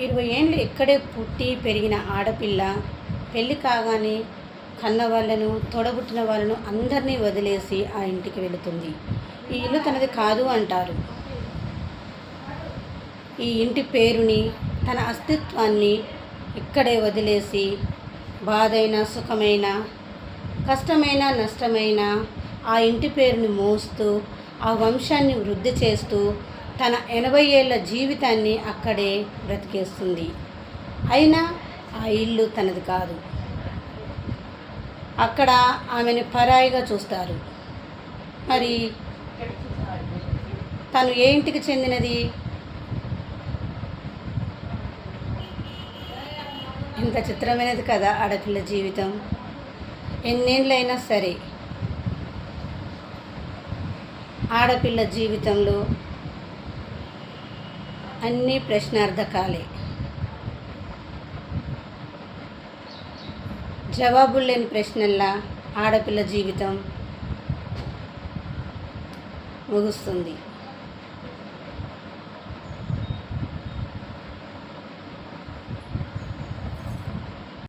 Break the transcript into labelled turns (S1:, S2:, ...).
S1: 20 ఏండ్లు ఇక్కడే పుట్టి పెరిగిన ఆడపిల్ల పెళ్ళి కాగానే కన్న వాళ్ళను, తోడబుట్టిన వాళ్ళను అందరినీ వదిలేసి ఆ ఇంటికి వెళుతుంది. ఈ ఇల్లు తనది కాదు అంటారు. ఈ ఇంటి పేరుని, తన అస్తిత్వాన్ని ఇక్కడే వదిలేసి బాధైనా, సుఖమైన, కష్టమైన, నష్టమైన ఆ ఇంటి పేరుని మోస్తూ, ఆ వంశాన్ని వృద్ధి చేస్తూ తన 80 ఏళ్ల జీవితాన్ని అక్కడే బ్రతికేస్తుంది. అయినా ఆ ఇల్లు తనది కాదు. అక్కడ ఆమెను పరాయిగా చూస్తారు. మరి తను ఏ ఇంటికి చెందినది? ఇంత చిత్రమైనది కదా ఆడపిల్ల జీవితం. ఎన్నేళ్ళైనా సరే ఆడపిల్ల జీవితంలో అన్నీ ప్రశ్నార్థకాలే. జవాబులు లేని ప్రశ్నల్లా ఆడపిల్ల జీవితం ముగుస్తుంది.